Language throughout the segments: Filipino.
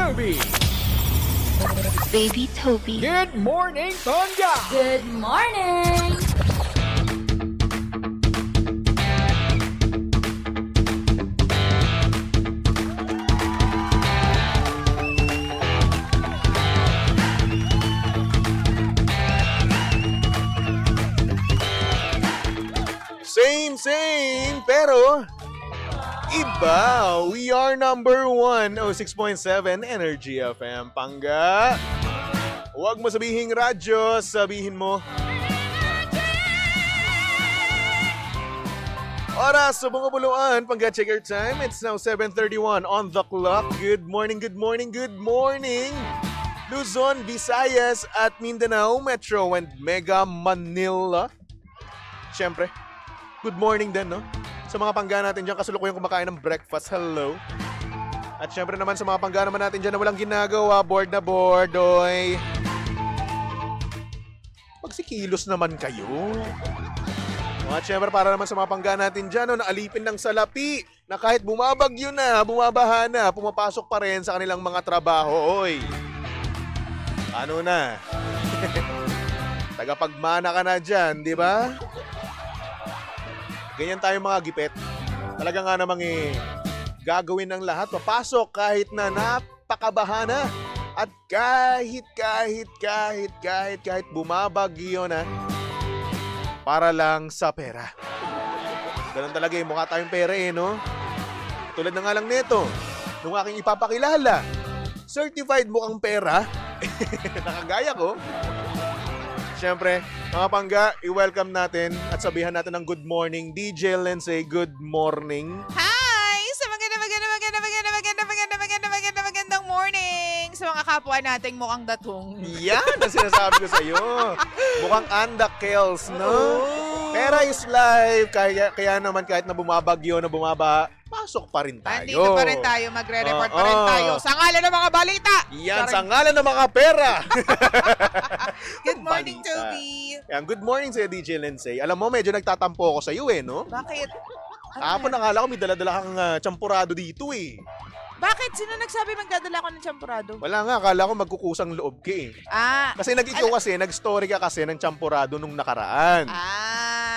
Toby. Baby Toby. Good morning, Tonga. Good morning! Same, pero iba. We are number 1, 06.7 Energy FM. Pangga. Huwag mo sabihin radyo, sabihin mo. Oras sa bungabuluan, Pangga, check your time. It's now 7:31 on the clock. Good morning. Luzon, Visayas at Mindanao, Metro and Mega Manila. Siyempre, good morning din, no? Sa mga pangga natin dyan, kasulukuyang kumakain ng breakfast, hello. At syempre naman sa mga pangga naman natin dyan na walang ginagawa, bored na bored, oy. Magsikilos naman kayo. At syempre para naman sa mga pangga natin dyan, no, na alipin ng salapi, na kahit bumabagyo na, bumabaha na, pumapasok pa rin sa kanilang mga trabaho, oy. Ano na? Tagapagmana ka na dyan, di ba? Ganyan tayo mga gipet. Talaga nga namang gagawin ng lahat. Papasok kahit na napakabaha na. At kahit bumabagyo na. Para lang sa pera. Ganun talaga mukha tayong pera no? Tulad na nga lang nito. Nung aking ipapakilala. Certified mukhang pera. Nakagaya ko. Siyempre, mga pangga, i-welcome natin at sabihan natin ng good morning. DJ Lindsay, good morning. Hi! Sa magandang morning! Sa mga kapwa nating mukhang datong. Yan ang sinasabi ko sa'yo. Mukhang andakels, no? Pera is life. Kaya naman kahit na bumabagyo, na bumaba, pasok pa rin tayo. Andito pa rin tayo, magre-report pa rin tayo. Sa ngalan ng mga balita! Yan, sa ngalan ng mga pera. Good morning, Balita. Toby! Yan, good morning sa'yo, DJ Lindsay. Alam mo, medyo nagtatampo ako sa'yo no? Bakit? Kahapon nakala ko may dala-dala kang champurado dito Bakit? Sino nagsabi magdadala ko ng champurado? Wala nga, akala ko magkukusang loob ka Kasi nag-story ka kasi ng champurado nung nakaraan.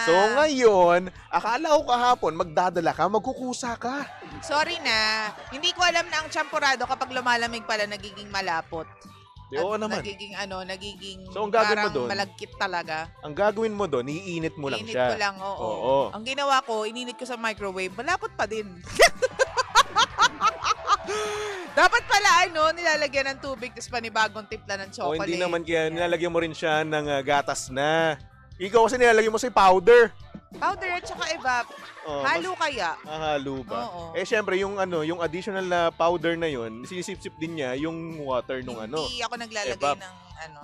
So ngayon, akala ko kahapon magdadala ka, magkukusa ka. Sorry na. Hindi ko alam na ang champurado kapag lumalamig pala nagiging malapot. Oo naman. Nagiging So, ang gagawin mo parang doon? malagkit talaga. Ang gagawin mo doon, iinit mo lang Init siya. ko lang, oo. Oo. Ang ginawa ko, ininit ko sa microwave, malapot pa din. Dapat pala, nilalagyan ng tubig, tapos panibagong timpla ng O chocolate. hindi naman kaya, nilalagyan mo rin siya ng gatas na. Ikaw kasi nilalagyan mo sa powder. Powder at saka evap. Halo kaya? Halo ba? Oo. Syempre, yung additional na powder na yun, sinisip-sip din niya yung water nung Hindi ako naglalagay evap.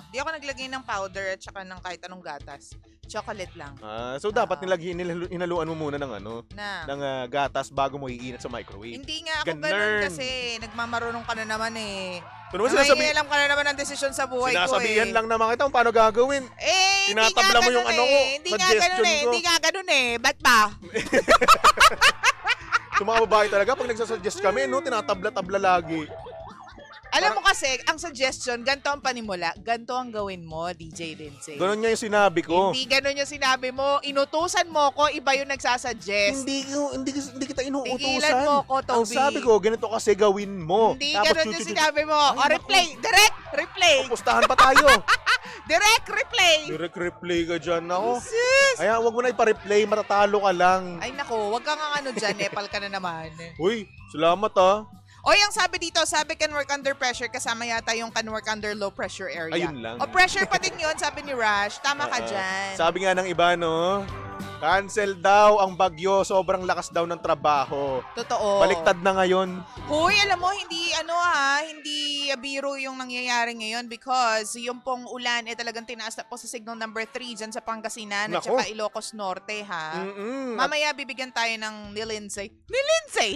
Hindi ako naglagay ng powder at saka ng kahit anong gatas. Chocolate lang. So dapat hinaluan mo muna ng Na. gatas bago mo iinit sa microwave. Hindi nga ako Ganun. ganun kasi. Nagmamarunong ka na naman Ano ba sinasabi? Alam ka na naman ng desisyon sa buhay ko Sinasabihan lang naman kita kung paano gagawin. Hindi Tinatabla nga mo yung ganun ko, Hindi nga suggestion ganun ko. Hindi nga ganun Ba't ba? Yung mga babae talaga, pag nagsasuggest kami, tinatabla-tabla lagi. Alam mo kasi, ang suggestion, ganito ang panimula, ganito ang gawin mo, DJ Lindsay. Ganun niya yung sinabi ko. Hindi ganun yung sinabi mo. Inutusan mo ko, iba yung nagsasuggest. Hindi kita inuutusan. Tigilan mo ko, Ang Toby. sabi ko, ganito kasi gawin mo. Hindi Tapos ganun yung sinabi mo. O, replay. Direct replay. Pustahan pa tayo. Direct replay. Direct replay ka dyan ako. Sis. Ay, wag mo na ipa-replay, matatalo ka lang. Ay nako, wag kang dyan. Nepal ka na naman. Uy, salamat Oy, ang sabi dito, sabi can work under pressure, kasama yata yung can work under low pressure area. Ayun lang. O pressure pa din yun, sabi ni Rash. Tama ka dyan. Sabi nga ng iba, cancel daw ang bagyo, sobrang lakas daw ng trabaho. Totoo. Baliktad na ngayon. Hoy, alam mo, hindi biro yung nangyayari ngayon because yung pong ulan talagang tinaas na po sa signal number 3 dyan sa Pangasinan at Nako. saka Ilocos Norte, ha? Mamaya Mamaya bibigyan tayo ng ni Lindsay. Ni Lindsay!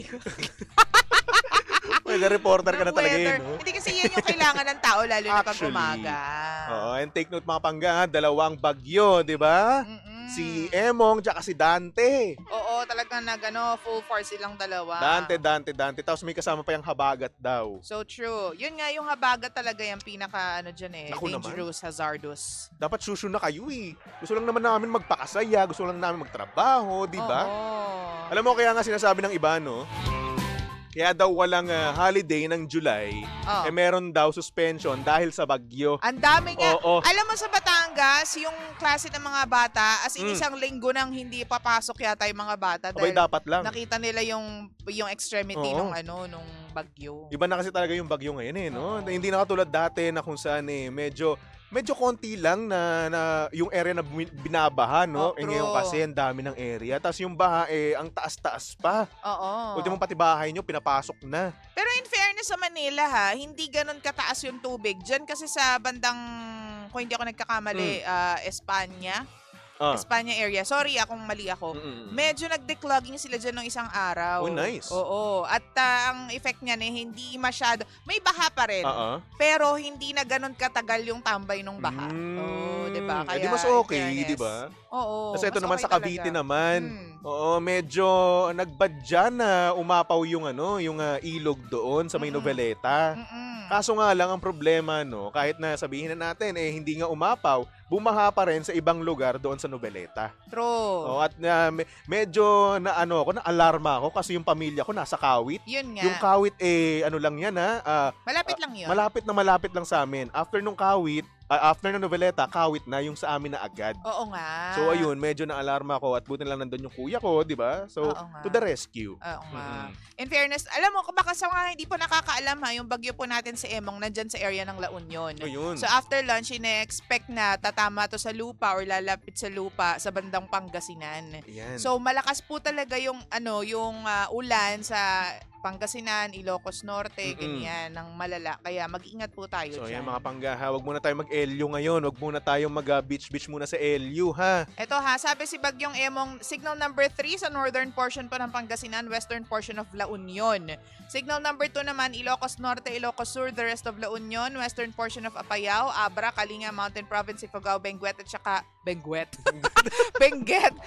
Weather reporter ka na talaga Weather. Hindi kasi yan yung kailangan ng tao lalo na pag Actually, umaga. Oo, and take note mga pangga, 2 bagyo, di ba? Si Emong tsaka si Dante. Oo, talagang full force silang dalawa. Dante. Tapos may kasama pa yung habagat daw. So true. Yun nga, yung habagat talaga yung pinaka, dyan Naku naman. dangerous, hazardous. Dapat susu na kayo eh. Gusto lang naman namin magpakasaya, gusto lang namin magtrabaho, di ba? Oo. Alam mo, kaya nga sinasabi ng iba, no? Kaya daw walang holiday ng July, Oh. meron daw suspension dahil sa bagyo. Ang dami nga. Oo. Alam mo sa Batangas, yung klase ng mga bata, as in Mm. isang linggo nang hindi papasok yata yung mga bata Abay, dahil dapat lang. nakita nila yung extremity Oo. nung bagyo. Iba na kasi talaga yung bagyo ngayon eh, no? Oo. Hindi na katulad dati na kung saan medyo konti lang na yung area na binabaha, no? Oh, Ngayon true. kasi ang dami ng area. Tapos yung baha ang taas-taas pa. Oo. Ultimo pati bahay nyo, pinapasok na. Pero in fairness sa Manila hindi ganun kataas yung tubig. Diyan kasi sa bandang, kung hindi ako nagkakamali, Espanya. Espanya area. Sorry kung mali ako. Medyo nagdeclogging sila dyan ng isang araw. Oh, nice. Oo. At ang effect niyan hindi masyado. May baha pa rin. Pero hindi na ganun katagal yung tambay ng baha. Oo, di ba? Kaya Di mas in okay, fairness, di ba? Oo. Kasi ito mas naman okay sa Cavite talaga. naman. Oo, medyo nagbadya na umapaw yung yung ilog doon sa may Noveleta. Kaso nga lang ang problema, no, kahit na sabihin na natin hindi nga umapaw, bumaha pa rin sa ibang lugar doon sa Noveleta. True. At medyo na-alarma ako kasi yung pamilya ko nasa Kawit. Yun nga. Yung Kawit ano lang yan malapit lang yun. malapit lang sa amin. After nung Kawit, after ng Noveleta, Kawit na yung sa amin na agad. Oo nga. So ayun, medyo na-alarma ako at buti lang nandun yung kuya ko, di ba? So, Oo nga. to the rescue. Oo nga. In fairness, alam mo, baka sa mga hindi po nakakaalam yung bagyo po natin si Emong nandyan sa area ng La Union. Ayun. So after lunch, ine-expect na tatama to sa lupa or lalapit sa lupa sa bandang Pangasinan. Ayan. So malakas po talaga yung ulan sa Pangasinan, Ilocos Norte, ganyan, ng malala. Kaya mag-ingat po tayo So dyan. ayan mga panggaha, wag muna tayo mag-LU ngayon. Wag muna tayong mag-beach muna sa LU, ha? Ito sabi si Bagyong Emong, signal number 3 sa northern portion po ng Pangasinan, western portion of La Union. Signal number 2 naman, Ilocos Norte, Ilocos Sur, the rest of La Union, western portion of Apayao, Abra, Kalinga, Mountain Province, Ifugao, Benguet, at saka Benguet.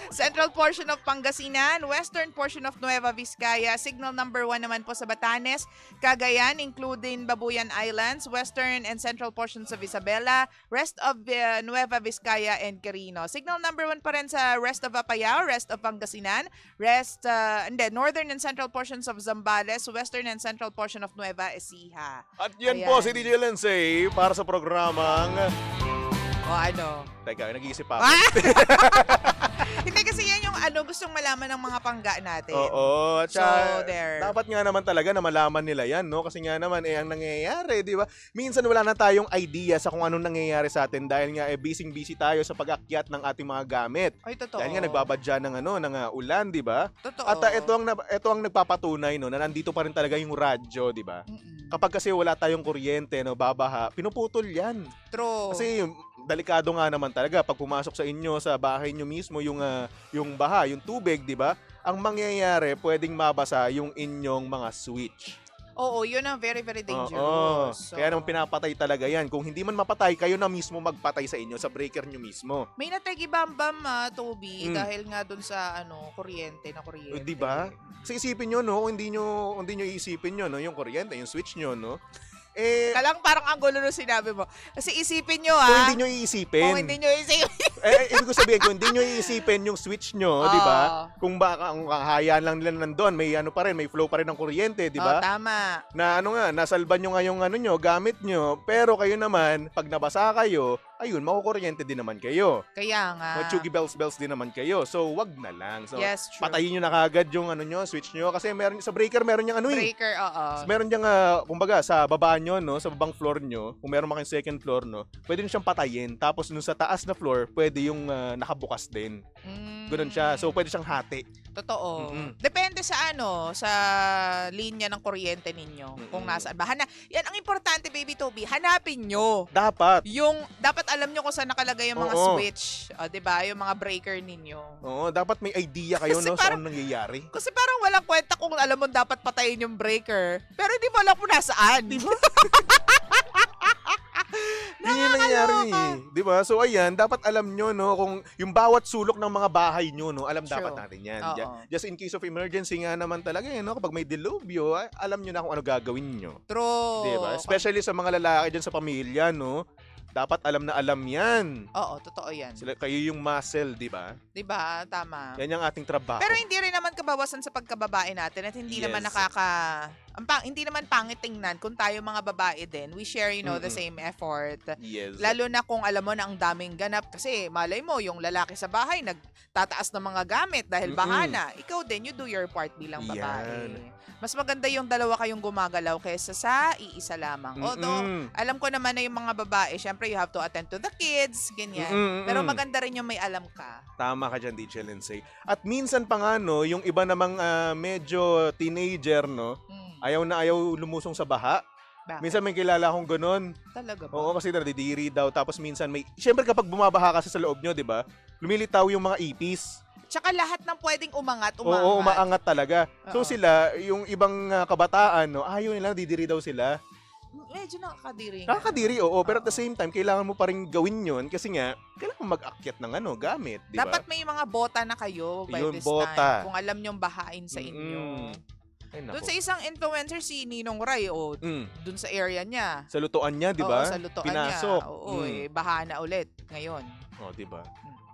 Central portion of Pangasinan, western portion of Nueva Vizcaya, signal number 1 naman po sa Batanes, Cagayan, including Babuyan Islands, western and central portions of Isabela, rest of Nueva Vizcaya and Quirino. Signal number 1 pa rin sa rest of Apayao, rest of Pangasinan, northern and central portions of Zambales, western and central portion of Nueva Ecija. At yan Ayan. po si DJ Lindsay para sa programang... O ano? Teka, nag-iisip pa ako. Hindi kasi yan yung gustong malaman ng mga pangga natin. Oo. At So, there. dapat nga naman talaga na malaman nila yan, no? Kasi nga naman, ang nangyayari, di ba? Minsan wala na tayong idea sa kung anong nangyayari sa atin dahil nga, busy tayo sa pag-akyat ng ating mga gamit. Ay, totoo. Dahil nga nagbabadya ng ulan, di ba? Totoo. At ito ang nagpapatunay, no, na nandito pa rin talaga yung radyo, di ba? Kapag kasi wala tayong kuryente, no, babaha, pinuputol yan. True. Kasi delikado nga naman talaga pag pumasok sa inyo sa bahay nyo mismo yung baha, yung tubig, 'di ba? Ang mangyayari, pwedeng mabasa yung inyong mga switch. Oo, yun ang very, very dangerous. Oo. So, Kaya naman pinapatay talaga yan. Kung hindi man mapatay, kayo na mismo magpatay sa inyo, sa breaker nyo mismo. may natagibambam, Toby, Mm. dahil nga dun sa kuryente. Di ba? Kasi isipin nyo, no? Kung hindi nyo iisipin nyo, no? Yung kuryente, yung switch nyo, no? Kalang parang ang gulo nung sinabi mo. Kasi isipin nyo, Kung hindi nyo iisipin. Kung hindi nyo isipin. Ibig ko sabihin, kung hindi nyo iisipin yung switch nyo, di ba? Kung baka ang hayaan lang nila nandun, may pa rin, may flow pa rin ng kuryente, di ba? Tama. Na nasalban nyo nga yung nyo, gamit nyo, pero kayo naman, pag nabasa kayo, ayun, makukuryente din naman kayo. Kaya nga. Chugi bells din naman kayo. So, wag na lang. So, Yes, true. patayin nyo na kagad yung nyo, switch nyo. Kasi meron, sa breaker, meron yung Breaker, oo. meron diyang, kumbaga, sa baba nyo, no, sa babang floor nyo, kung meron kayong second floor, no, pwede nyo siyang patayin. Tapos, nung sa taas na floor, pwede yung nakabukas din. Ganun siya. So, pwede siyang hati. Totoo. Mm-mm. Depende sa sa linya ng kuryente ninyo. Kung nasaan ba. Yan ang importante, baby Toby. Hanapin nyo. Dapat. Dapat alam nyo kung saan nakalagay yung mga Oo. switch. 'Di ba? Yung mga breaker ninyo. Oo, dapat may idea kayo, Kasi no, sa anong nangyayari. Kasi parang walang kwenta kung alam mo dapat patayin yung breaker. Pero hindi mo alam kung nasaan. Yun yung nangyayari eh. Di ba? So ayan, dapat alam nyo, no, kung yung bawat sulok ng mga bahay nyo, no, alam True. dapat natin yan. Oo. Just in case of emergency nga naman talaga, no, kapag may dilubyo, alam nyo na kung ano gagawin nyo. True. Di ba? Especially sa mga lalaki dyan sa pamilya, no, dapat alam na alam yan. Oo, totoo yan. Kayo yung muscle, di ba? Diba? Tama. Yan yung ating trabaho. Pero hindi rin naman kabawasan sa pagkababae natin at hindi naman Yes. hindi naman pangit tingnan kung tayo mga babae din. We share, the same effort. Yes. Lalo na kung alam mo na ang daming ganap kasi malay mo yung lalaki sa bahay nagtataas ng mga gamit dahil bahana. Ikaw din, you do your part bilang babae. Yan. Mas maganda yung dalawa kayong gumagalaw kaysa sa iisa lamang. Although, alam ko naman na yung mga babae, syempre you have to attend to the kids, ganyan. Pero maganda rin yung may alam ka. Tama ka dyan, DJ Lindsay. At minsan pa nga, no, yung iba namang medyo teenager, no, ayaw na ayaw lumusong sa baha. Bakit? Minsan may kilala akong ganun. Talaga ba? Oo, kasi nadidiri daw. Tapos minsan may... Siyempre kapag bumabaha kasi sa loob nyo, di ba? Lumilitaw yung mga ipis. Tsaka lahat ng pwedeng umangat. Oo, umaangat talaga. So Oo. sila, yung ibang kabataan, no, ayaw nila, didiri daw sila. Medyo nakakadiri. nga. Nakakadiri, oo. Pero at the same time, kailangan mo pa rin gawin yun kasi nga, kailangan mag-akyat ng gamit, di ba? Dapat may mga bota na kayo by Yun, this bota. time. Kung alam nyong bahain sa inyo. Ay, Doon nako. sa isang influencer, si Ninong Ray, doon sa area niya. Sa lutuan niya, di ba? Oo, sa lutoan Pinasok. niya. Oo, bahana ulit ngayon. Oh, di ba?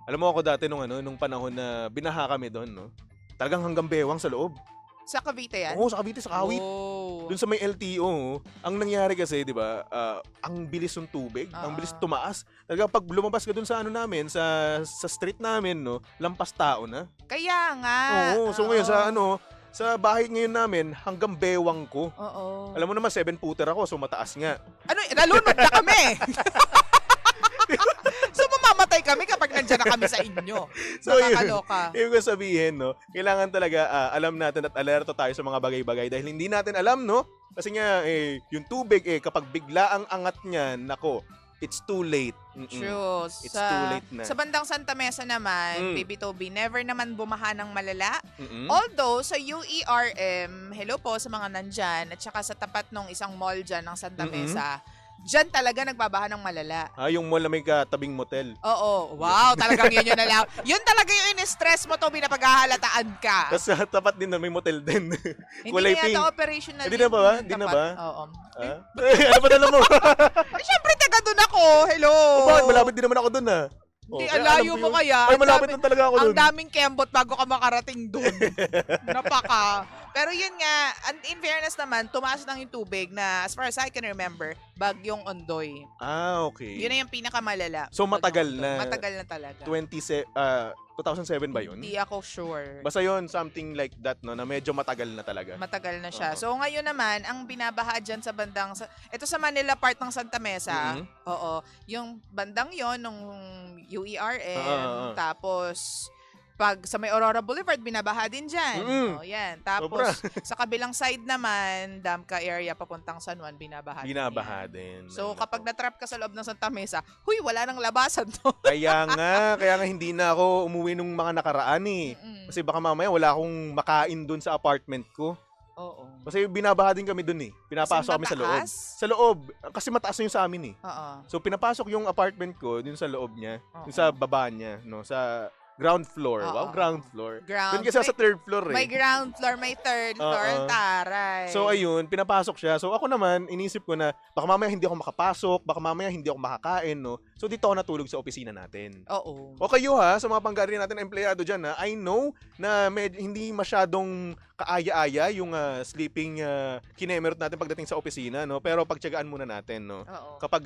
Alam mo ako dati nung panahon na binaha kami doon, no? Talagang hanggang bewang sa loob. Sa Cavite yan? Oo, sa Cavite, sa Kawit. Oh. Doon sa may LTO, ang nangyari kasi, di ba, ang bilis ng tubig, ang bilis tumaas. Talaga pag lumabas ka doon sa namin, sa street namin, no, lampas tao na. Kaya nga. Oo, so ngayon sa bahay ngayon namin, hanggang bewang ko. Oo. Alam mo naman, 7-footer ako, so mataas nga. Nalunod na kami. So mamamatay kami kapag nandiyan na kami sa inyo. So, yun. Nakakaloka. Ibig ko sabihin, no, kailangan talaga alam natin at alerto tayo sa mga bagay-bagay dahil hindi natin alam, no? Kasi nga, yung tubig, kapag bigla ang angat niya, nako, it's too late. True. It's too late na. Sa bandang Santa Mesa naman, Baby Toby, never naman bumaha ng malala. Mm-mm. Although, sa UERM, hello po sa mga nandyan, at saka sa tapat ng isang mall dyan ng Santa Mesa, dyan talaga nagbabaha ng malala. Yung mall na may katabing motel. Oo. Wow, talagang yun yung nalaw. Yun talaga yung in-stress mo, Toby, na paghahalataan ka. Tapos sa tapat din na may motel din. Hindi kulay na pink. yata operational. Hindi na ba? yung Hindi na tapat. ba? Oo. Ano ba dala mo? Siyempre, taga doon ako. Hello. Bakit? Malapit din naman ako dun Hindi, kaya alayo alam ko mo yun. kaya. Ay, malapit lang talaga ako Ang dun. daming kembot bago ka makarating doon. Napaka. Pero yun nga, in fairness naman, tumaas lang yung tubig na, as far as I can remember, Bagyong Ondoy. Okay. Yun na yung pinakamalala. So, matagal Bagyong na. Ondoy. Matagal na talaga. 2007 ba yun? Hindi ako sure. Basta yun, something like that, no, na medyo matagal na talaga. Matagal na siya. Oo. So ngayon naman, ang binabaha dyan sa bandang, ito sa Manila part ng Santa Mesa, oo, yung bandang yon nung UERM, tapos pag sa may Aurora Boulevard, binabaha din dyan. O, yan. Tapos, sa kabilang side naman, Damka area, papuntang San Juan, binabaha din. Binabaha din. So, Ay, kapag nako. na-trap ka sa loob ng Santa Mesa, huy, wala nang labasan to. kaya nga hindi na ako umuwi nung mga nakaraan Kasi baka mamaya wala akong makain dun sa apartment ko. Oo. Kasi binabaha din kami dun Pinapasok kami sa loob. Sa loob. Kasi mataas na yung sa amin Oo. So pinapasok yung apartment ko dun sa loob niya. Oo. Dun sa baba niya. No? Sa ground floor. Oo. Wow, ground floor. Ground. Dun kasi sa third floor May ground floor, may third floor, Oo. taray. So ayun, pinapasok siya. So ako naman, inisip ko na baka mamaya hindi ako makapasok, baka mamaya hindi ako makakain, no? So dito ako natulog sa opisina natin. Oo. O kayo sa mga panggarin natin na empleyado dyan I know na hindi masyadong kaaya-aya yung sleeping kinemerot natin pagdating sa opisina, no? Pero pagtiyagaan muna natin, no? Oo. Kapag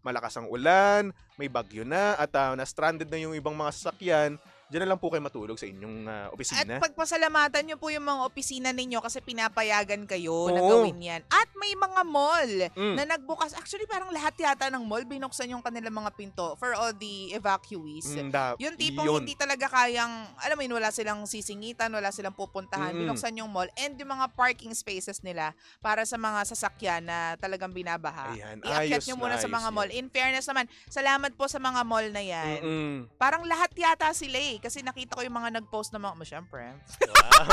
malakas ang ulan, may bagyo na, at na-stranded na yung ibang mga sasakyan, diyan na lang po kayo matulog sa inyong At opisina. pagpasalamatan nyo po yung mga opisina ninyo kasi pinapayagan kayo na Oo. gawin yan. At may mga mall Mm. na nagbukas. Actually, parang lahat yata ng mall binuksan yung kanilang mga pinto for all the evacuees. Yung tipong hindi talaga kayang, alam mo yun, wala silang sisingitan, wala silang pupuntahan. Binuksan yung mall and yung mga parking spaces nila para sa mga sasakyan na talagang binabaha. Ayan, Iakyat ayos nyo muna na, sa mga ayos mall. yan. In fairness naman, salamat po sa mga mall na yan. Mm-mm. Parang lahat yata sila kasi nakita ko yung mga nag-post na mga, syempre, Wow.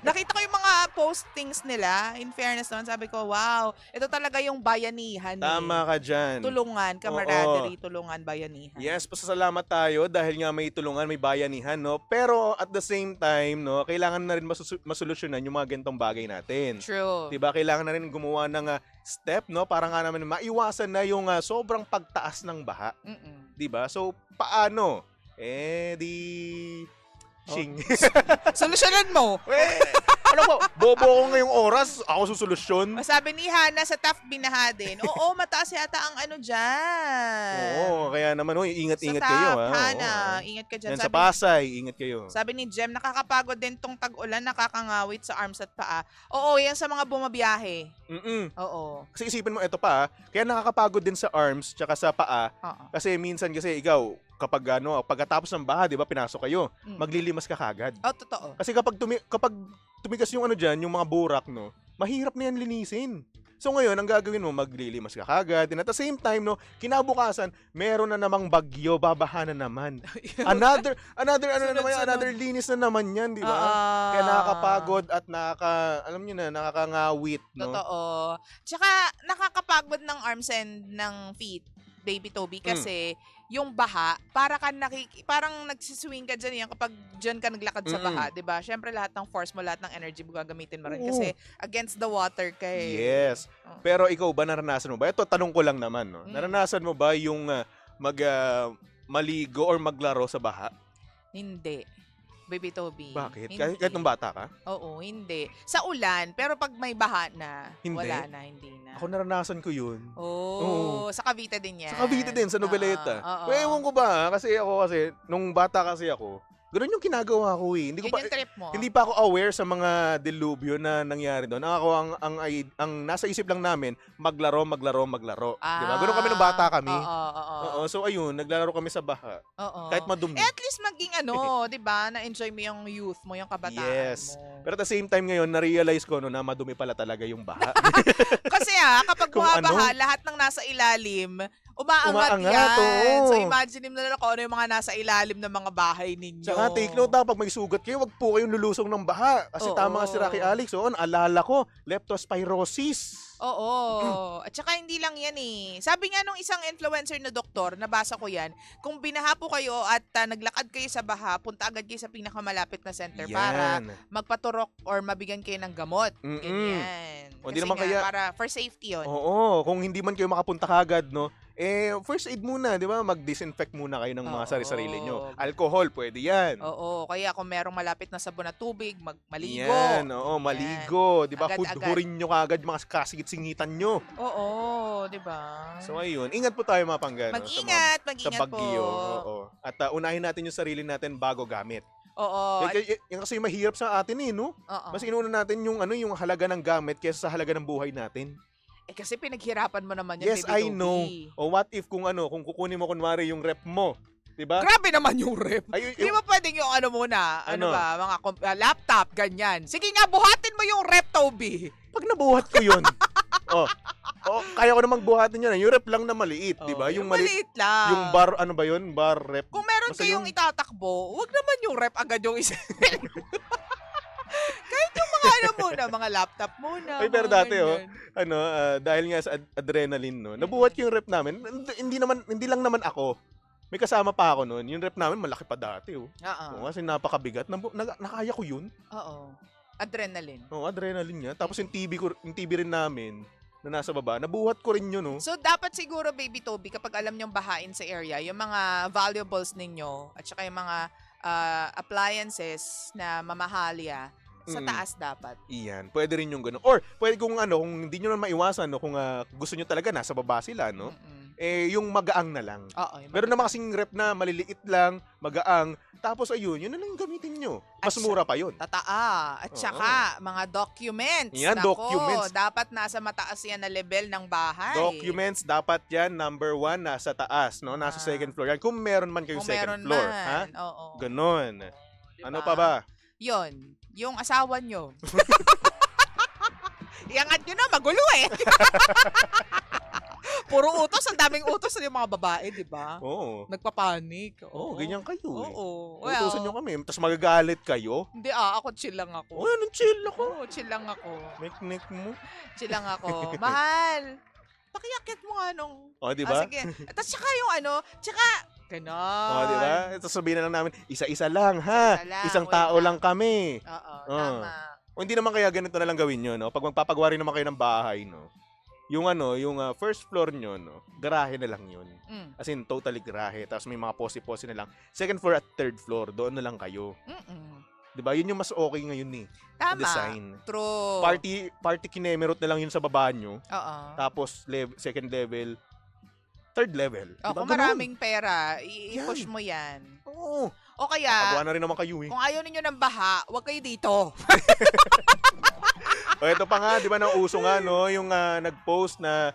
nakita ko yung mga postings nila. In fairness naman, sabi ko, wow, ito talaga yung bayanihan. Tama ka dyan. Tulungan, camaraderie, tulungan, bayanihan. Yes, pasasalamat tayo dahil nga may tulungan, may bayanihan, no? Pero at the same time, no, kailangan na rin masolusyonan yung mga ganitong bagay natin. True. Diba? Kailangan na rin gumawa ng step, no? Para nga naman maiwasan na yung sobrang pagtaas ng baha. Mm-mm. Diba? So, paano? Shing. Solusyonan mo. Ano ba? Bobo ko ngayong oras. Ako susolusyon. Sabi ni Hana sa Taft Binaha din, oo, mataas yata ang ano dyan. Oo, kaya naman, ingat-ingat sa kayo. Taft, Hana, Oo. ingat ka dyan. Yan sa Pasay, ingat kayo. Sabi ni Jem, nakakapagod din tong tag-ulan, nakakangawit sa arms at paa. Oo, yan sa mga bumabiyahe. Oo. Kasi isipin mo, ito pa, kaya nakakapagod din sa arms tsaka sa paa. Oo. Kasi minsan ikaw, kapag pagkatapos ng baha, 'di ba, pinasok kayo, maglilimas ka kagad. Oh, totoo. Kasi kapag tumigas yung diyan, yung mga burak, no, mahirap na yan linisin. So ngayon, ang gagawin mo, maglilimas ka kagad. And at the same time, no, kinabukasan, meron na namang bagyo, babaha na naman. Another another linis na naman yan, 'di ba? Kaya nakakapagod at alam niyo na, nakakangawit, no. Totoo. Tsaka nakakapagod ng arms and ng feet, Baby Toby, kasi yung baha, parang nagsiswing ka dyan yan kapag dyan ka naglakad sa baha, di ba? Siyempre lahat ng force mo, lahat ng energy mo gagamitin mo rin kasi against the water ka eh. Yes. Pero ikaw ba, naranasan mo ba? Ito, tanong ko lang naman, no? Naranasan mo ba yung maligo or maglaro sa baha? Hindi. Baby Toby. Bakit? Hindi. Kahit nung bata ka? Oo, hindi. Sa ulan, pero pag may baha na, Hindi? wala na, hindi na. Ako naranasan ko yun. Oo, sa Cavite din yan. Sa Cavite din, sa Noveleta. Oo. Ewan ko ba, kasi nung bata kasi ako, ganun yung ginagawa ko eh. Yun yung trip mo. Hindi pa ako aware sa mga delubyo na nangyari doon. Ako, ang nasa isip lang namin, maglaro. Diba? Ganun kami nung bata kami. Oo. So ayun, naglalaro kami sa baha. Oo. Kahit madumi. At least maging di ba, na-enjoy mo yung youth mo, yung kabataan Yes. mo. Pero at the same time ngayon, na-realize ko na madumi pala talaga yung baha. Kasi kapag Kung bumabaha, lahat ng nasa ilalim, umaangat yan. Oo. So imagine mo na kung ano yung mga nasa ilalim ng mga bahay ninyo. Tsaka take note pag may sugat kayo, wag po kayong lulusong ng baha. Kasi Oo. tama nga si Rocky Alex. Alala ko, leptospirosis. Oo. At saka hindi lang yan eh. Sabi nga nung isang influencer na doktor, nabasa ko yan, kung binaha po kayo at naglakad kayo sa baha, punta agad kayo sa pinakamalapit na center para magpaturok or mabigyan kayo ng gamot. Ganyan. O, di Kasi naman kaya- para for safety yun. Oo, kung hindi man kayo makapunta kagad, no, first aid muna, di ba? Mag-disinfect muna kayo ng mga Oo. sarili nyo. Alcohol, pwede yan. Oo, kaya kung merong malapit na sabon na tubig, maligo. Yan, maligo. Di ba? Agad-agad. Hudhurin nyo kagad mga kasigit-singitan nyo. Oo, di ba? So, ayun. Ingat po tayo mga panggano. Mag-ingat, Sa mag-ingat po. bagyo. Oo. At unahin natin yung sarili natin bago gamit. Oo. Yan kasi mahirap sa atin no? Oo. Mas inuna natin yung halaga ng gamit kaysa sa halaga ng buhay natin. Kasi pinaghirapan mo naman yun, Yes, Baby I know. Toby. O what if kung kukunin mo kunwari yung rep mo, 'di ba? Grabe naman yung rep. Ay, Di ba pwedeng yung muna? Ano Ano? ba? Mga laptop, ganyan. Sige nga, buhatin mo yung rep, Toby. Pag nabuhat ko 'yun. Kaya ko namang buhatin 'yan. Yung rep lang na maliit, 'di ba? Yung maliit lang. yung bar ano ba 'yun? Bar rep. Kung meron Basta kayong yung- itatakbo, wag naman yung rep agad yung isa. Kahit yung mga muna, mga laptop muna. Ay, pero mga dati, ganyan. dahil nga sa adrenaline, no, nabuhat ko yung rep namin. Hindi lang naman ako. May kasama pa ako noon. Yung rep namin malaki pa dati, Oo. Kasi napakabigat. Nakaya ko yun. Oo. Adrenaline. Adrenaline nga. Tapos yung TV rin namin na nasa baba, nabuhat ko rin yun, no. So, dapat siguro, Baby Toby, kapag alam nyong bahain sa area, yung mga valuables ninyo at saka yung mga appliances na mamahalya, sa taas dapat. Iyan. Pwede rin yung gano'n. Or, pwede kung hindi nyo na maiwasan, no, kung gusto nyo talaga, nasa baba sila, no, yung magaang na lang. Oo. Meron naman kasing rep na maliliit lang, magaang, tapos ayun, yun na lang yung gamitin nyo. Mas At mura pa yun. Tataa. At saka, mga documents. Yan, Nako, documents. Dapat nasa mataas yan na level ng bahay. Documents, dapat yan, number 1, nasa taas, no? Nasa second floor yan. Kung meron man kayong Kung second meron floor. man. Ha? Oo. Ganon. Diba? Ano pa ba? Yun. Yung asawa nyo. Iangat nyo na, magulo eh. Puro utos, ang daming utos sa mga babae, di ba? Oo. Nagpapanik. Oo, ganyan kayo eh. Oo. Utusan nyo kami, tapos magagalit kayo. Hindi ako chill lang ako. Oh, anong chill ako? Oo, chill lang ako. Mek-nek mo. Chill lang ako. Mahal, pakiakit mo nga nung... Oh, di ba? Sige. Tapos tsaka yung ganon. Oh, di ba? Ito sabihin na lang namin, isa-isa lang, ha? Isa lang, Isang wait tao lang lang. kami. Oo, Oh. tama. O hindi naman kaya ganito na lang gawin nyo, no? Pag magpapagawa rin naman kayo ng bahay, no? Yung first floor nyo, no? Garahe na lang yun. Mm. As in, totally garahe. Tapos may mga posi-posi na lang. Second floor at third floor, doon na lang kayo. Mm-mm. Diba? Yun yung mas okay ngayon, eh. Tama. Design. True. Party kinemerot na lang yun sa baba nyo. Oo. Tapos, second level, third level. Oh, Diba? kung Ganun. maraming pera, i-push mo yan. Oo. O kaya, Pagawa na rin naman kayo, eh. kung ayaw ninyo ng baha, huwag kayo dito. O, ito pa nga, di ba, nang uso nga, no? Yung nag-post na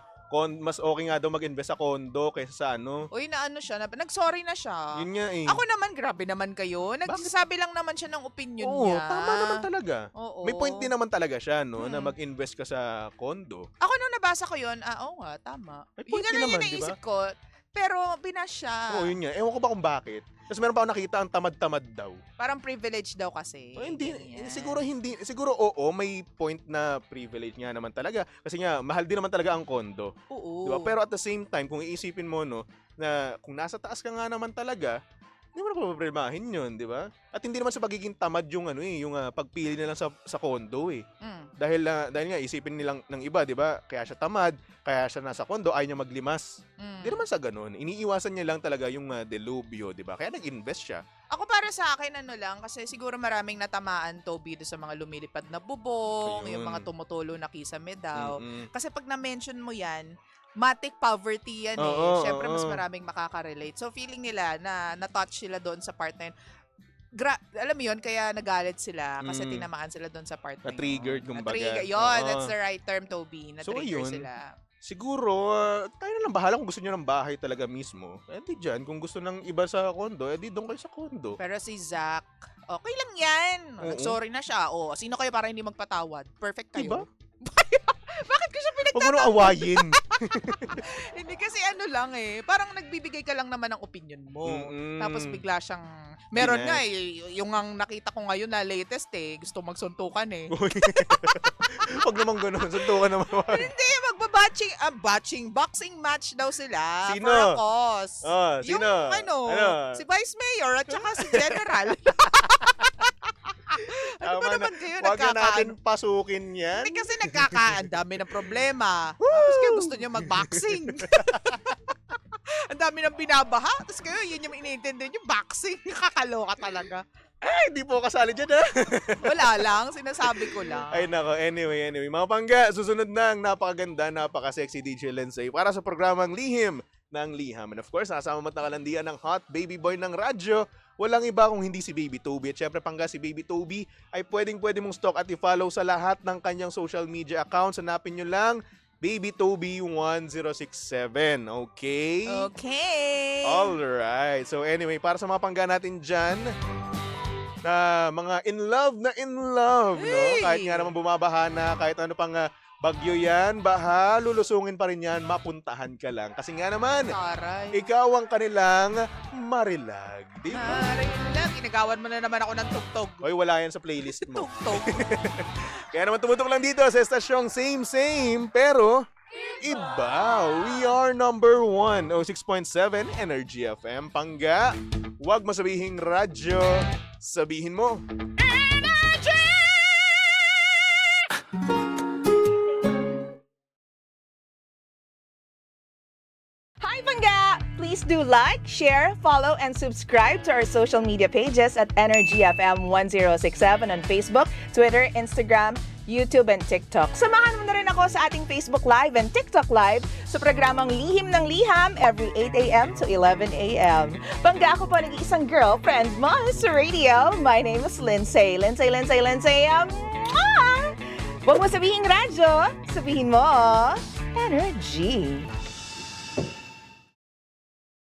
mas okay nga daw mag-invest sa condo kaysa sa Uy, siya, nag-sorry na siya. Yun nga, eh. Ako naman, grabe naman kayo. Nagsasabi lang naman siya ng opinion Oo, niya. tama naman talaga. Oo. May point din naman talaga siya, no? Na Hmm. mag-invest ka sa condo. Ako nung nabasa ko yun, oo nga, tama. May point Yung din ganun naman, yung di ba? naisip ko. Pero binas siya. Oo, yun nga. Ewan ko ba kung bakit. Tapos meron pa ako nakita ang tamad-tamad daw. Parang privilege daw kasi. O, hindi, Ganyan. siguro oo, may point na privilege nga naman talaga. Kasi nga, mahal din naman talaga ang condo. Oo. Di ba? Pero at the same time, kung iisipin mo, no, na kung nasa taas ka nga naman talaga, hindi mo na problemahin yun, di ba? At hindi naman sa pagiging tamad yung yung pagpili na lang sa condo eh. Mm. Dahil nga isipin nilang ng iba, di ba? Kaya siya tamad, kaya siya nasa condo, ayaw niya maglimas. Mm. Hindi naman sa ganun. Iniiwasan niya lang talaga yung delubyo, di ba? Kaya nag-invest siya. Ako para sa akin, lang, kasi siguro maraming natamaan, Toby, doon sa mga lumilipad na bubong, Ayun. yung mga tumutulo na kisame daw. Mm-mm. Kasi pag na-mention mo yan, matic poverty yan eh. Oo, Siyempre, mas oo. maraming makaka-relate. So, feeling nila na na-touch sila doon sa part na yun. Alam mo yun, kaya nagalit sila kasi Mm. tinamaan sila doon sa part na yun. Na-triggered, kumbaga. Yun, Oo. that's the right term, Toby. So, Na-trigger ayun. sila. Siguro, tayo na lang bahala kung gusto niyo ng bahay talaga mismo. Eh di dyan, kung gusto ng iba sa condo, eh di doon kayo sa condo. Pero si Zach, okay lang yan. Oo. Nag-sorry na siya. Sino kayo para hindi magpatawad? Perfect kayo. Diba? Bakit ko siya Huwag mo nang awayin. Hindi kasi lang parang nagbibigay ka lang naman ng opinion mo. Mm-mm. Tapos bigla siyang, meron Hindi na. nga yung ang nakita ko ngayon na latest gusto magsuntukan Uy. Huwag naman ganun. Suntukan naman. Hindi, boxing match daw sila. Sino? For a cause. Sino? Yung si Vice Mayor at saka si General. Ano ba Tama naman kayo Huwag na natin nagkakaan? pasukin yan. Hindi kasi nagkakaan, dami ng problema. Tapos kayo gusto niyo mag-boxing. Ang dami ng binabaha. Tapos kayo, yun yung iniintindi niyo, boxing. Kakaloka talaga. Ay, di po kasali dyan ha. Wala lang, sinasabi ko lang. Ay nako, anyway. Mga pangga, susunod na ang napakaganda, napaka-sexy DJ Lensay para sa programang Lihim ng Liham. And of course, nakasama mo at nakalandian ng hot baby boy ng radyo. Walang iba kung hindi si Baby Toby. At syempre pangga, si Baby Toby ay pwede mong stalk at i-follow sa lahat ng kanyang social media accounts. Hanapin nyo lang Baby Toby 1067. Okay? Okay. Alright. So anyway, para sa mga pangga natin dyan, na mga in love, no? Hey! Kahit nga naman bumabaha na, kahit ano pang bagyo yan, baha, lulusungin pa rin yan, mapuntahan ka lang. Kasi nga naman, Taray. ikaw ang kanilang marilag. Di ba? Taray lang, ginagawan mo na naman ako ng tugtog. Oy, wala yan sa playlist mo. Tugtog. Kaya naman tumutok lang dito sa estasyong same, pero iba. We are number 1, 6.7 Energy FM. Pangga, huwag masabihing radyo, sabihin mo. Hi, Bangga! Please do like, share, follow, and subscribe to our social media pages at Energy FM 1067 on Facebook, Twitter, Instagram, YouTube, and TikTok. Samahan mo na rin ako sa ating Facebook Live and TikTok Live sa programang Lihim ng Liham every 8 a.m. to 11 a.m. Bangga, ako po nag-iisang girlfriend mo sa radio. My name is Lindsay. Lindsay. Huwag mo sabihing radyo, sabihin mo, Energy.